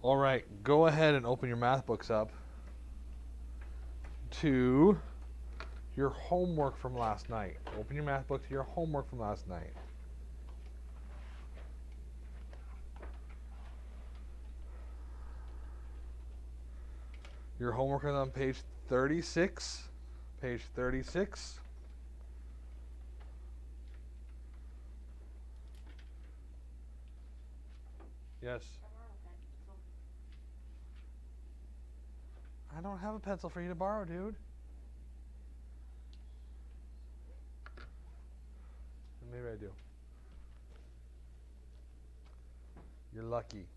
All right, go ahead and open your math books up to your homework from last night. Open your math book to your homework from last night. Your homework is on page 36. Page 36. Yes. I don't have a pencil for you to borrow, dude. Maybe I do. You're lucky.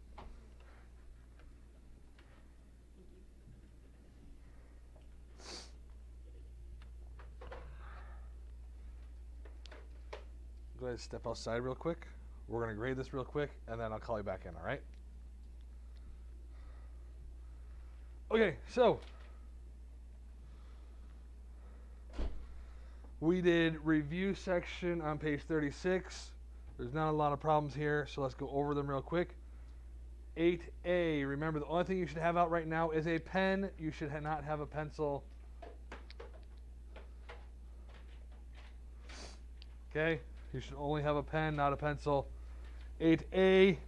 Go ahead and step outside real quick. We're going to grade this real quick, and then I'll call you back in, all right? Okay, so we did review section on page 36. There's not a lot of problems here, so let's go over them real quick. 8A, remember the only thing you should have out right now is a pen. You should not have a pencil. Okay, you should only have a pen, not a pencil. 8A,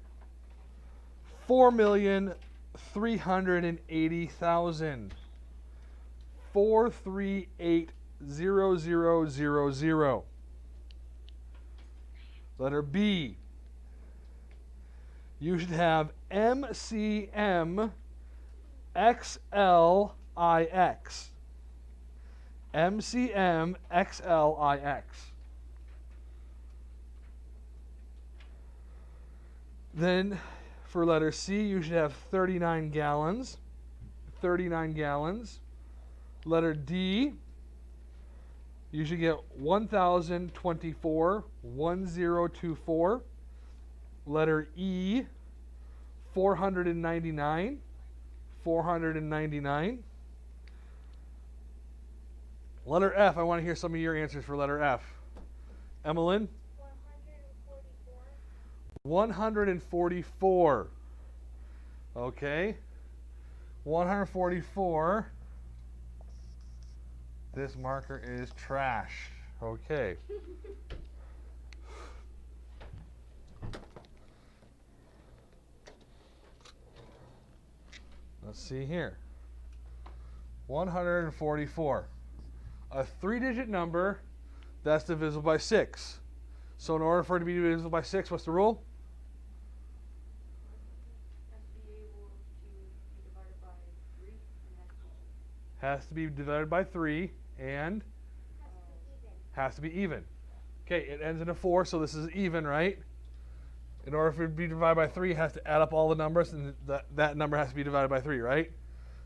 4,380,000. 4380000. Letter B, you should have MCM XLIX. MCM XLIX. Then for letter C, you should have 39 gallons. 39 gallons. Letter D, you should get 1,024, 1024. Letter E, 499, 499. Letter F, I want to hear some of your answers for letter F. Emmeline? 144. Okay. 144. This marker is trash. Okay. Let's see here. 144. A 3-digit number that's divisible by 6. So in order for it to be divisible by 6, what's the rule? Has to be divided by 3 and has to be even. Okay, it ends in a 4, so this is even, right? In order for it to be divided by 3, it has to add up all the numbers, and that number has to be divided by 3, right?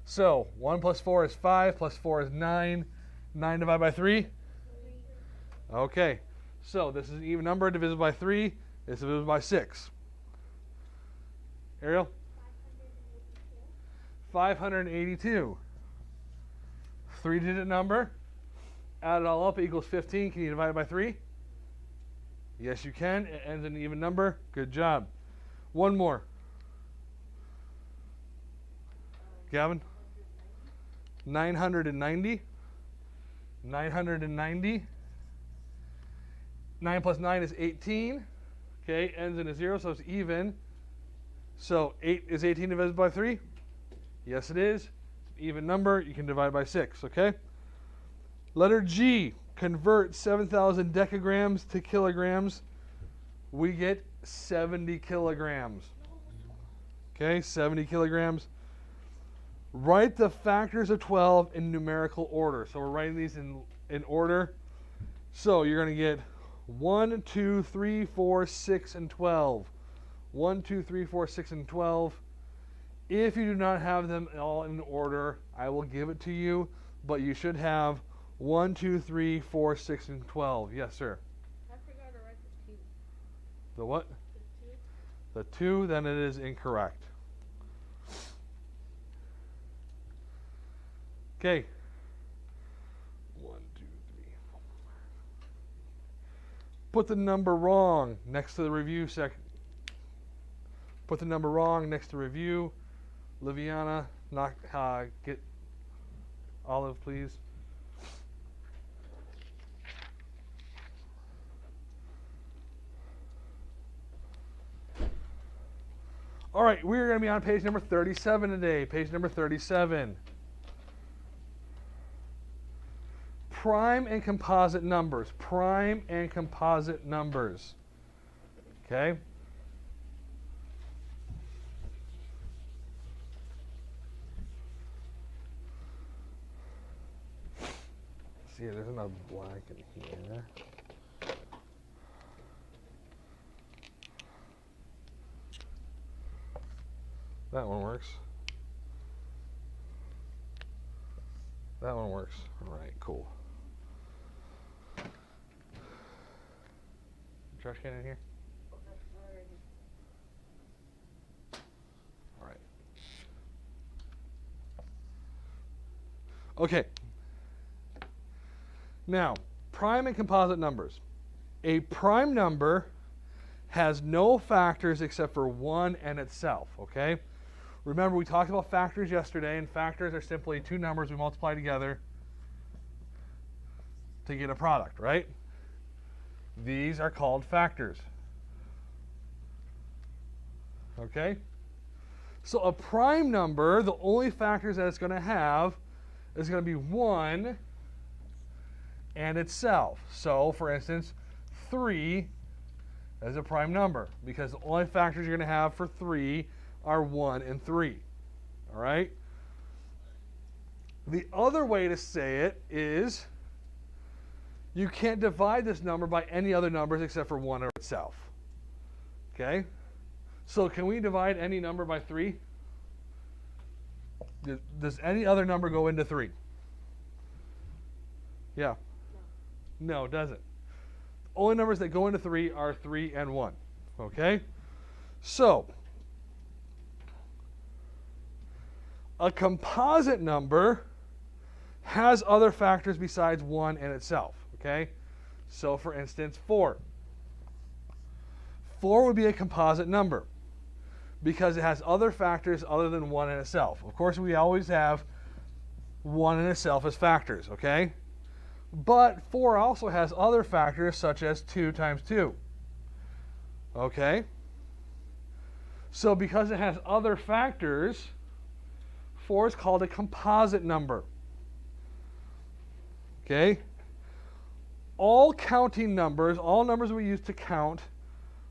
So 1 plus 4 is 5, plus 4 is 9. 9 divided by 3? Okay, so this is an even number divisible by 3. It's divisible by 6. Ariel? 582. 3-digit number. Add it all up, it equals 15. Can you divide it by 3? Yes, you can. It ends in an even number. Good job. One more. Gavin? 990. 990. 9 plus 9 is 18. Okay, ends in a 0, so it's even. So 8 is 18 divisible by 3? Yes, it is. Even number, you can divide by 6, okay? Letter G, convert 7,000 decagrams to kilograms. We get 70 kilograms. Okay, 70 kilograms. Write the factors of 12 in numerical order. So we're writing these in order. So you're going to get 1, 2, 3, 4, 6, and 12. 1, 2, 3, 4, 6, and 12. If you do not have them all in order, I will give it to you, but you should have 1, 2, 3, 4, 6, and 12. Yes, sir. I forgot to write the 2. The what? The 2. The 2, then it is incorrect. Okay. 1, 2, 3, 4. Put the number wrong next to the review section. Put the number wrong next to review. Liviana, get Olive, please. All right, we're going to be on page number 37 today. Page number 37. Prime and composite numbers. Prime and composite numbers. Okay? See, there's enough black in here. That one works. That one works. All right, cool. Trash can in here? All right. Okay. Now, prime and composite numbers. A prime number has no factors except for 1 and itself, okay? Remember, we talked about factors yesterday, and factors are simply two numbers we multiply together to get a product, right? These are called factors. Okay? So a prime number, the only factors that it's going to have is going to be 1 and itself. So, for instance, 3 is a prime number because the only factors you're going to have for 3 are 1 and 3. All right? The other way to say it is you can't divide this number by any other numbers except for 1 or itself. Okay? So can we divide any number by 3? Does any other number go into 3? Yeah. No, it doesn't. The only numbers that go into 3 are 3 and 1. Okay? So, a composite number has other factors besides 1 and itself. Okay? So, for instance, 4. 4 would be a composite number because it has other factors other than 1 in itself. Of course, we always have 1 in itself as factors, okay? But 4 also has other factors such as 2 times 2. Okay? So because it has other factors, 4 is called a composite number. Okay? All counting numbers, all numbers we use to count,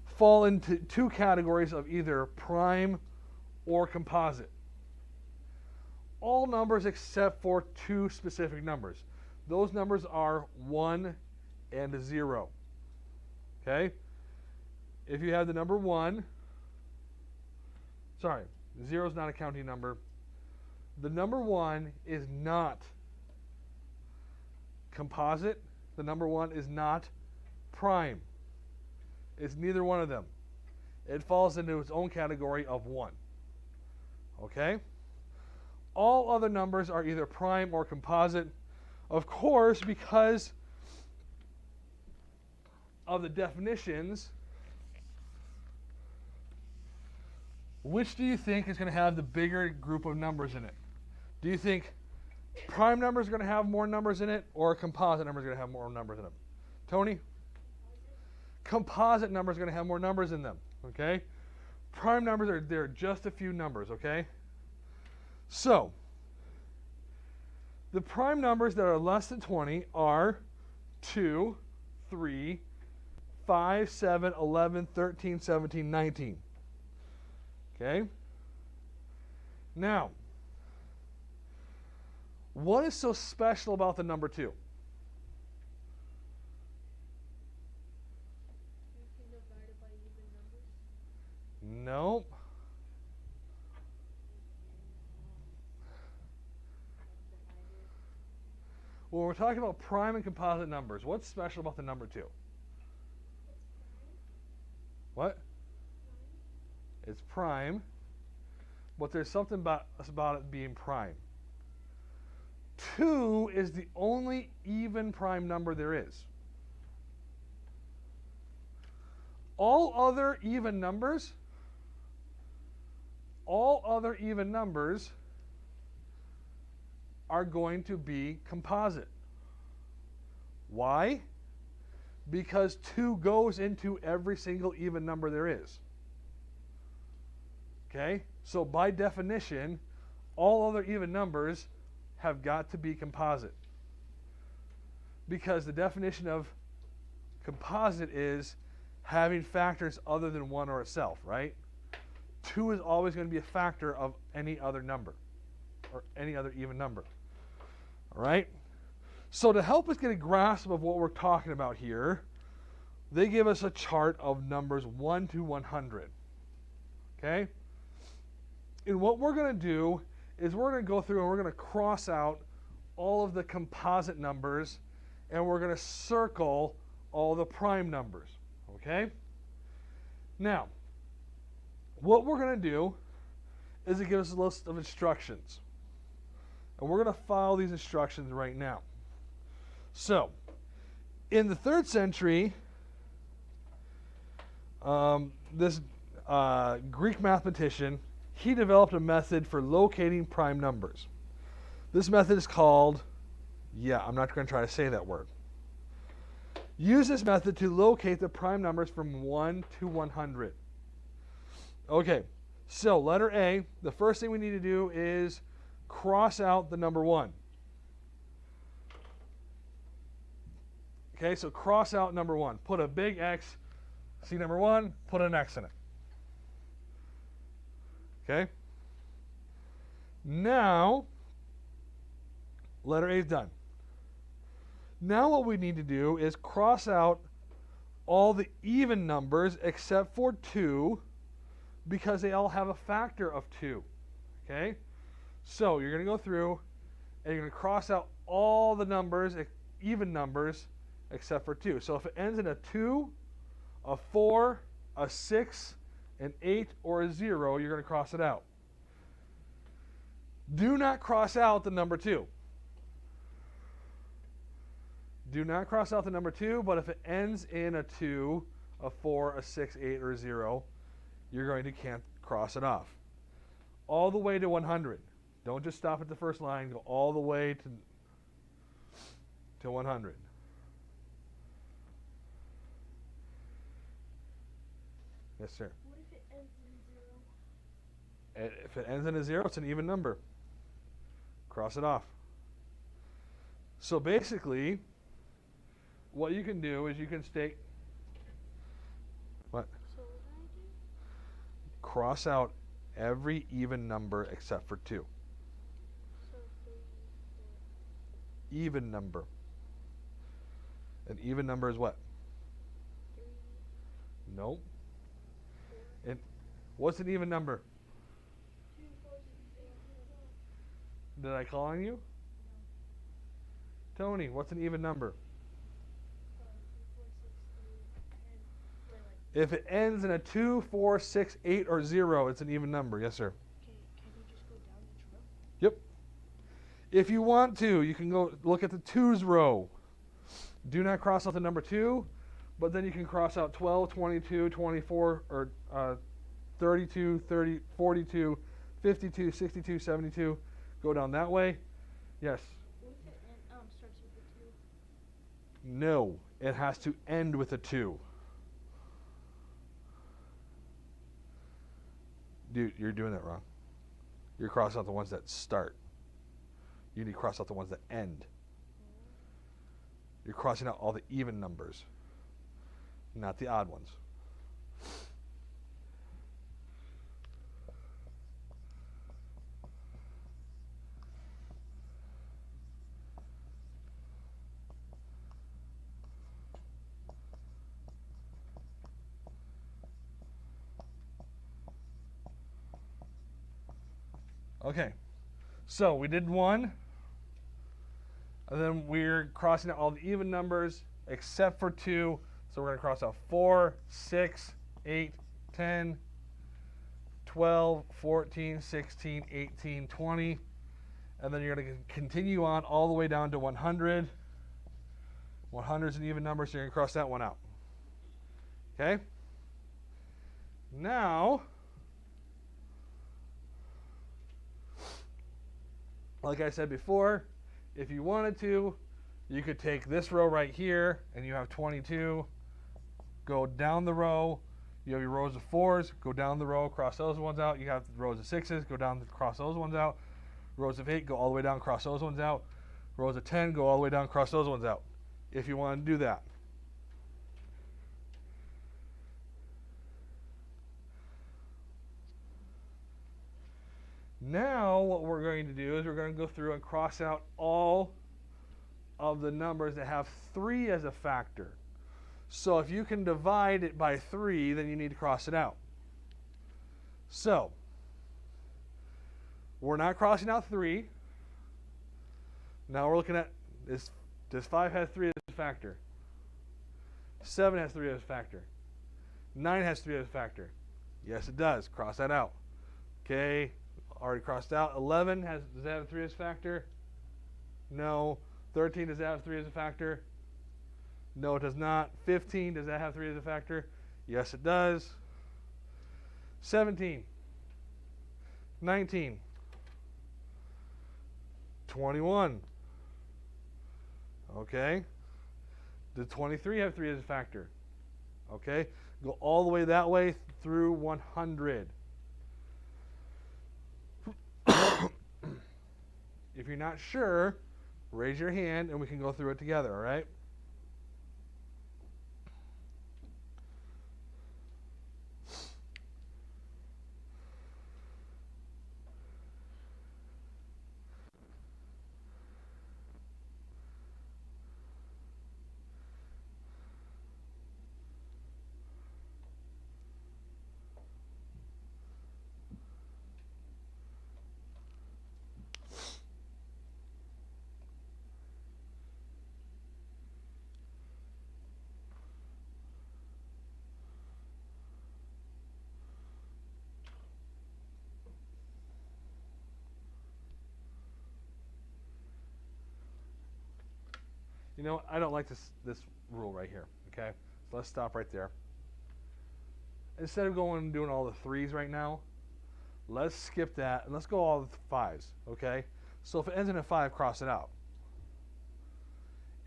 fall into two categories of either prime or composite. All numbers except for 2 specific numbers. Those numbers are 1 and 0. Okay? If you have the number 1, 0 is not a counting number. The number 1 is not composite. The number 1 is not prime. It's neither one of them. It falls into its own category of 1. Okay? All other numbers are either prime or composite. Of course, because of the definitions, which do you think is going to have the bigger group of numbers in it? Do you think prime number is going to have more numbers in it, or composite number is going to have more numbers in them? Tony? Composite number is going to have more numbers in them. Okay? Prime numbers they're just a few numbers. Okay? So, the prime numbers that are less than 20 are 2, 3, 5, 7, 11, 13, 17, 19. Okay? Now, what is so special about the number 2? You can divide it by even numbers? Nope. When we're talking about prime and composite numbers, what's special about the number 2? What? It's prime, but there's something about it being prime. 2 is the only even prime number there is. All other even numbers all other even numbers are going to be composite. Why? Because 2 goes into every single even number there is. Okay? So by definition, all other even numbers have got to be composite. Because the definition of composite is having factors other than 1 or itself, right? 2 is always going to be a factor of any other number or any other even number. All right? So to help us get a grasp of what we're talking about here, they give us a chart of numbers 1 to 100. Okay? And what we're going to do is we're going to go through and we're going to cross out all of the composite numbers and we're going to circle all the prime numbers. Okay? Now, what we're going to do is it gives us a list of instructions. And we're going to follow these instructions right now. So, in the 3rd century, this Greek mathematician, he developed a method for locating prime numbers. This method is called, I'm not going to try to say that word. Use this method to locate the prime numbers from 1 to 100. Okay, so letter A, the first thing we need to do is cross out the number 1. Okay, so cross out number 1. Put a big X, see number 1, put an X in it. Okay? Now, letter A is done. Now what we need to do is cross out all the even numbers except for 2 because they all have a factor of 2. Okay? So you're going to go through and you're going to cross out all the numbers, even numbers, except for 2. So if it ends in a 2, a 4, a 6, an 8, or a 0, you're going to cross it out. Do not cross out the number 2. Do not cross out the number 2, but if it ends in a 2, a 4, a 6, 8, or a 0, you're going to can't cross it off. All the way to 100. Don't just stop at the first line. Go all the way to 100. Yes, sir. What if it ends in 0? If it ends in a 0, it's an even number. Cross it off. So basically, what you can do is you can state what? So what do I do? Cross out every even number except for 2. So 3, 4. Even number. An even number is what? 3. Nope. And what's an even number? 2, 4, 6, 8, 0. Did I call on you? Tony, what's an even number? 2, 4, 6, 8, 10. If it ends in a 2, 4, 6, 8, or 0, it's an even number. Yes, sir. Okay, can you just go down each row? Yep. If you want to, you can go look at the 2's row. Do not cross out the number 2, but then you can cross out 12, 22, 24, or 32, 30, 42, 52, 62, 72. Go down that way. Yes. What if it starts with a 2? No, it has to end with a 2. Dude, you're doing that wrong. You're crossing out the ones that start. You need to cross out the ones that end. You're crossing out all the even numbers, not the odd ones. Okay, so we did 1, and then we're crossing out all the even numbers except for 2. So we're going to cross out 4, 6, 8, 10, 12, 14, 16, 18, 20. And then you're going to continue on all the way down to 100. 100 is an even number, so you're going to cross that one out. Okay? Now, Like I said before, if you wanted to, you could take this row right here, and you have 22. Go down the row. You have your rows of 4s. Go down the row, cross those ones out. You have rows of 6s. Go down, cross those ones out. Rows of 8, go all the way down, cross those ones out. Rows of 10, go all the way down, cross those ones out. If you want to do that. Now what we're going to do is we're going to go through and cross out all of the numbers that have 3 as a factor. So if you can divide it by 3, then you need to cross it out. So we're not crossing out 3. Now we're looking at this. Does 5 have 3 as a factor? 7 has 3 as a factor. 9 has 3 as a factor. Yes, it does. Cross that out. Okay, already crossed out. 11 does that have 3 as a factor? No. 13, does that have 3 as a factor? No, it does not. 15, does that have 3 as a factor? Yes, it does. 17, 19, 21. Okay. Does 23 have 3 as a factor? Okay. Go all the way that way through 100. If you're not sure, raise your hand and we can go through it together, all right? You know, I don't like this rule right here, okay? So let's stop right there. Instead of going and doing all the 3s right now, let's skip that and let's go all the 5s, okay? So if it ends in a 5, cross it out.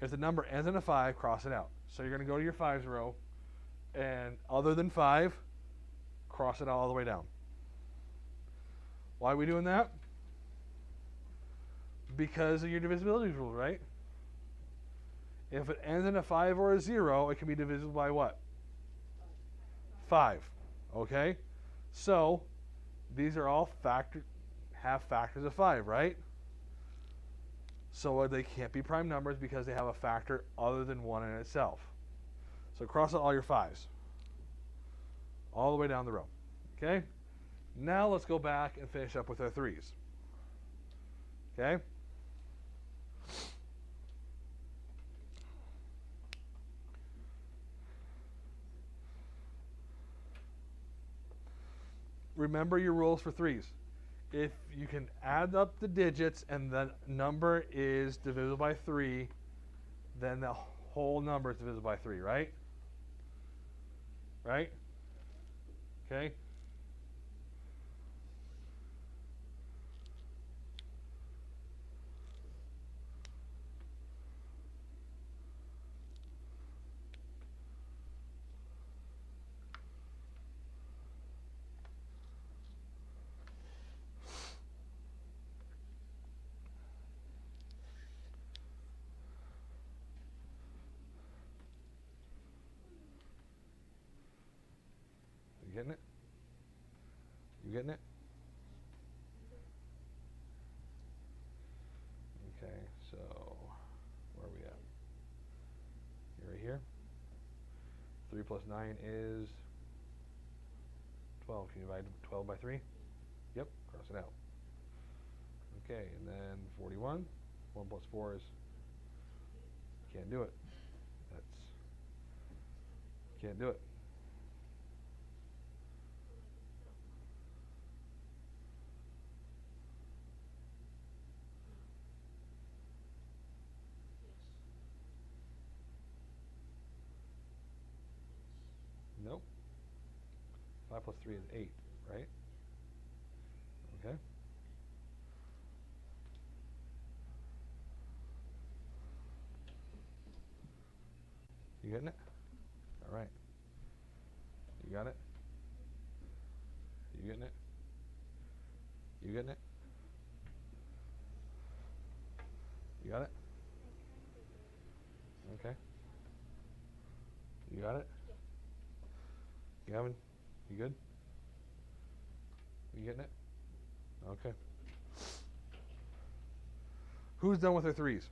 If the number ends in a 5, cross it out. So you're going to go to your 5s row, and other than 5, cross it out all the way down. Why are we doing that? Because of your divisibility rule, right? If it ends in a 5 or a 0, it can be divisible by what? 5. Okay? So these are all have factors of 5, right? So they can't be prime numbers because they have a factor other than 1 in itself. So cross out all your 5s. All the way down the row. Okay? Now let's go back and finish up with our 3s. Okay? Remember your rules for 3s. If you can add up the digits and the number is divisible by 3, then the whole number is divisible by 3, right? Right? Okay? You getting it? You getting it? Okay, so where are we at? You're right here. 3 plus 9 is 12. Can you divide 12 by 3? Yep, cross it out. Okay, and then 41. 1 plus 4 is, can't do it. Can't do it. Nope. 5 plus 3 is 8, right? Okay. You getting it? All right. You got it? You getting it? You getting it? You got it? Okay. You got it? You haven't? You good? You getting it? Okay. Who's done with their threes?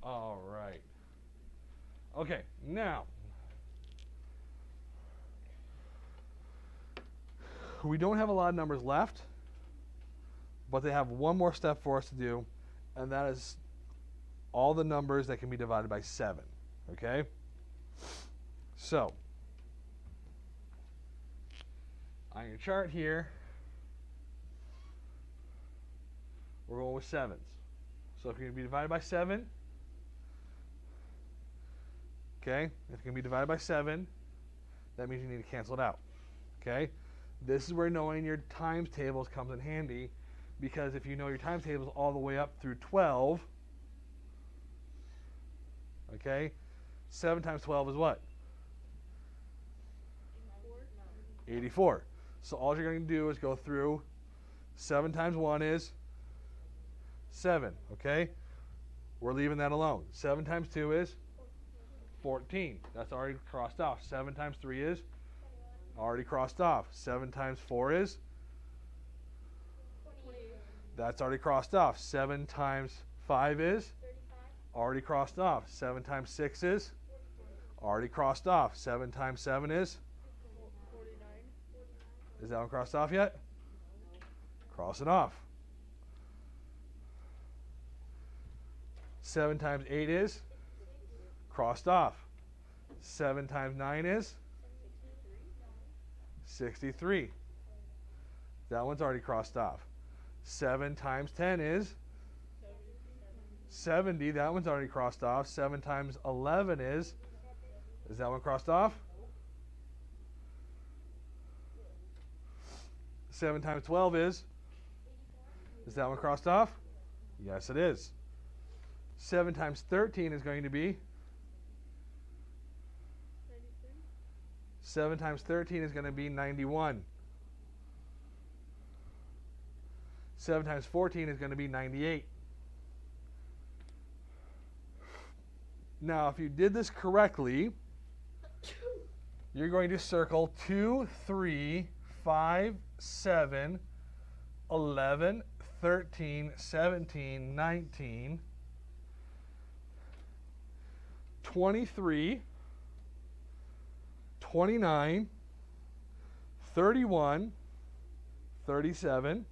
All right. Okay, now we don't have a lot of numbers left, but they have one more step for us to do, and that is all the numbers that can be divided by 7. Okay? So, on your chart here, we're going with 7s. So if you're going to be divided by 7, okay, if it can be divided by 7, that means you need to cancel it out. Okay? This is where knowing your times tables comes in handy, because if you know your times tables all the way up through 12, okay, 7 times 12 is what? 84. So all you're going to do is go through 7 times 1 is 7, okay? We're leaving that alone. 7 times 2 is 14. That's already crossed off. 7 times 3 is already crossed off. 7 times 4 is? That's already crossed off. 7 times 5 is? Already crossed off. 7 times 6 is? Already crossed off. 7 times 7 is? Is that one crossed off yet? Cross it off. 7 times 8 is? Crossed off. 7 times 9 is? 63. That one's already crossed off. 7 times 10 is? 70. That one's already crossed off. 7 times 11 is? Is that one crossed off? 7 times 12 is? Is that one crossed off? Yes, it is. 7 times 13 is going to be? 7 times 13 is going to be 91. 7 times 14 is going to be 98. Now, if you did this correctly, you're going to circle 2, 3, 5, 7, 11, 13, 17, 19, 23, 29, 31, 37,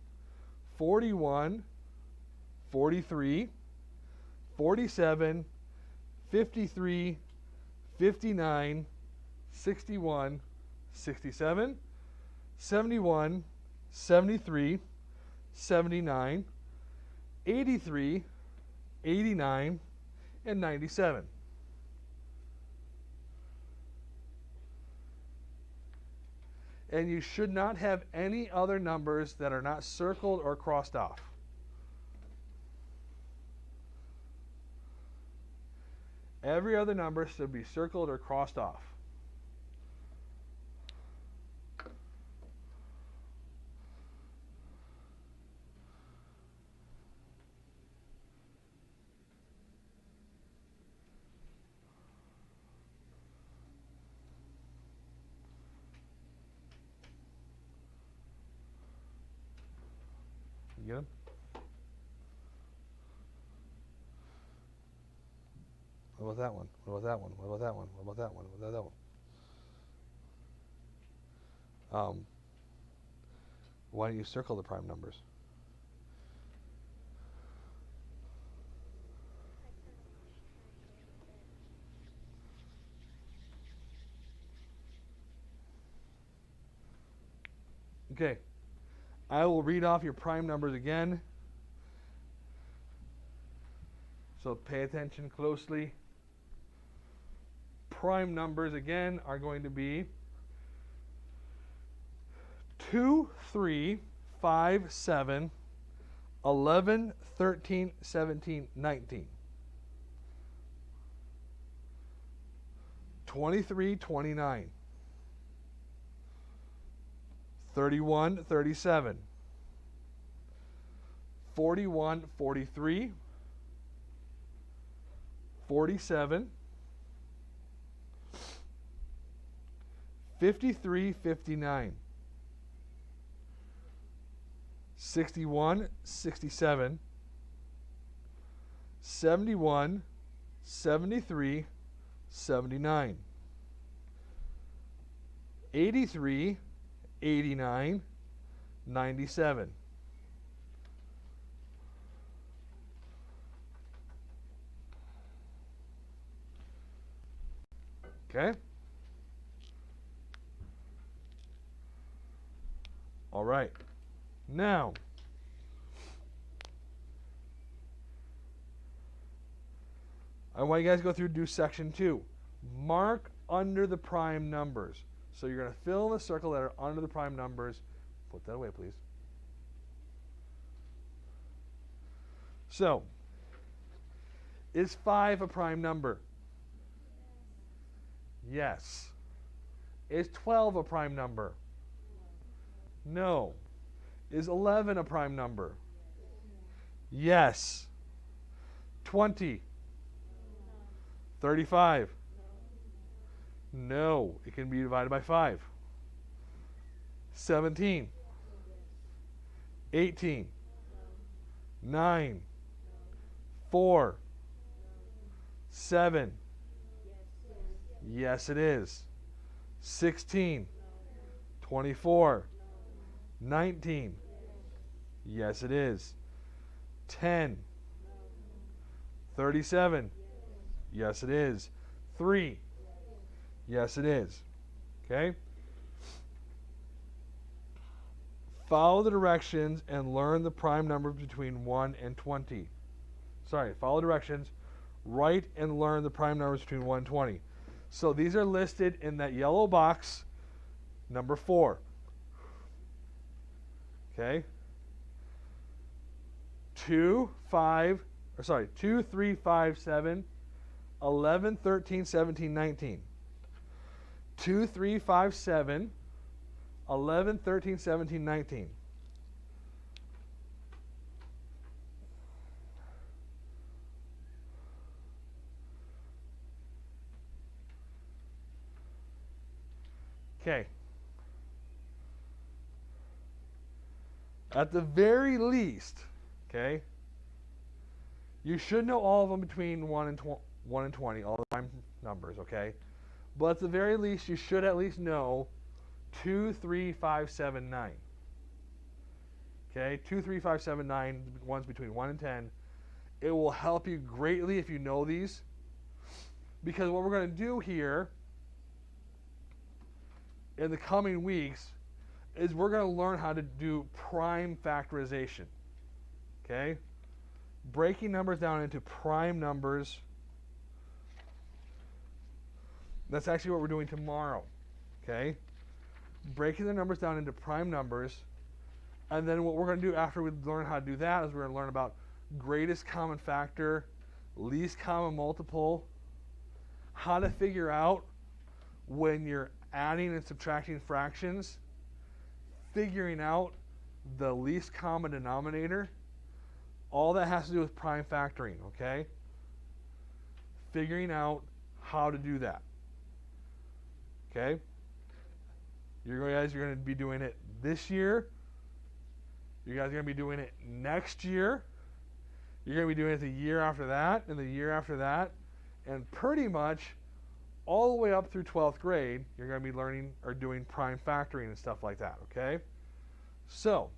41, 43, 47, 53, 59, 61, 67, 71, 73, 79, 83, 89, and 97. And you should not have any other numbers that are not circled or crossed off. Every other number should be circled or crossed off. You get them? What about that one? What about that one? What about that one? What about that one? What about that one? Why don't you circle the prime numbers? Okay. I will read off your prime numbers again. So pay attention closely. Prime numbers again are going to be 2, 3, 5, 7, 11, 13, 17, 19. 2329, 3137, 4143, 47, 5359, 61 67, 71 73, 79, 83, 89, 97. Okay? All right. Now, I want you guys to go through and do section 2. Mark under the prime numbers. So you're going to fill in the circle that are under the prime numbers. Put that away, please. So, is 5 a prime number? Yes. Is 12 a prime number? No. Is 11 a prime number? Yes. 20? 35? No. It can be divided by 5. 17? 18? 9? 4? 7? Yes, it is. 16? 24? 19? Yes, it is. 10? 37? Yes, it is. 3? Yes, it is. Okay? Follow the directions and learn the prime numbers between 1 and 20. Sorry, follow directions, write and learn the prime numbers between 1 and 20. So these are listed in that yellow box, number 4. Okay? 2, 3, 5, 7, 11, 13, 17, 19. 2, 3, 5, 7, 11, 13, 17, 19. Okay. At the very least, okay, you should know all of them between 1 and 20, all the prime numbers, okay? But at the very least, you should at least know 2, 3, 5, 7, 9. Okay, 2, 3, 5, 7, 9, ones between 1 and 10. It will help you greatly if you know these. Because what we're going to do here in the coming weeks is we're going to learn how to do prime factorization. Okay? Breaking numbers down into prime numbers. That's actually what we're doing tomorrow. Okay? Breaking the numbers down into prime numbers. And then what we're going to do after we learn how to do that is we're going to learn about greatest common factor, least common multiple, how to figure out when you're adding and subtracting fractions, figuring out the least common denominator. All that has to do with prime factoring, okay? Figuring out how to do that. Okay? You guys are going to be doing it this year. You guys are going to be doing it next year. You're going to be doing it the year after that, and the year after that. And pretty much all the way up through 12th grade, you're going to be learning or doing prime factoring and stuff like that, okay? So,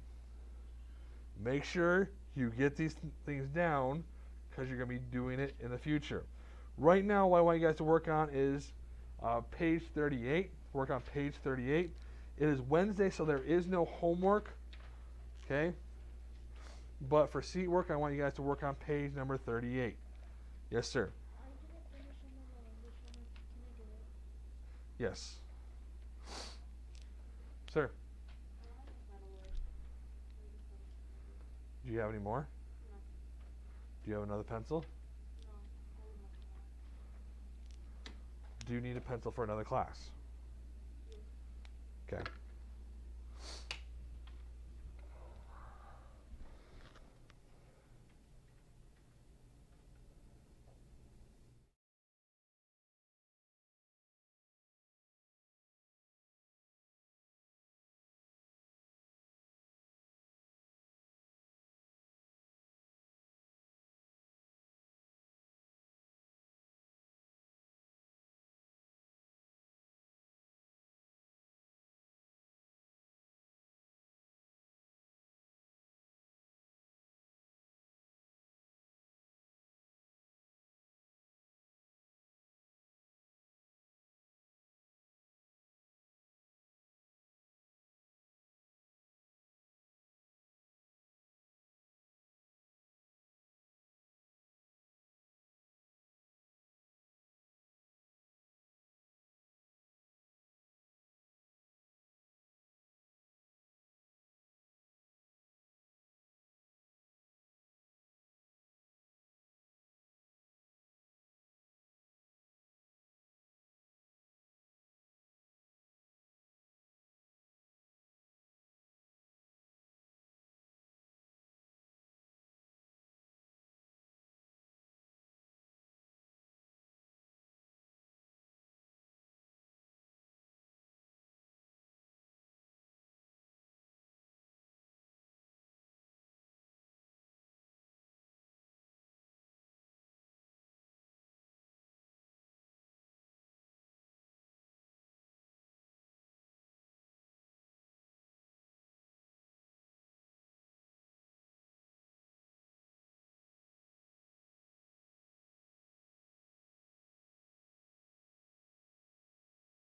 make sure you get these things down because you're going to be doing it in the future. Right now, what I want you guys to work on is page 38. Work on page 38. It is Wednesday, so there is no homework, okay? But for seat work, I want you guys to work on page number 38. Yes, sir. Yes. Sir. Do you have any more? No. Do you have another pencil? No. do you need a pencil for another class? Okay.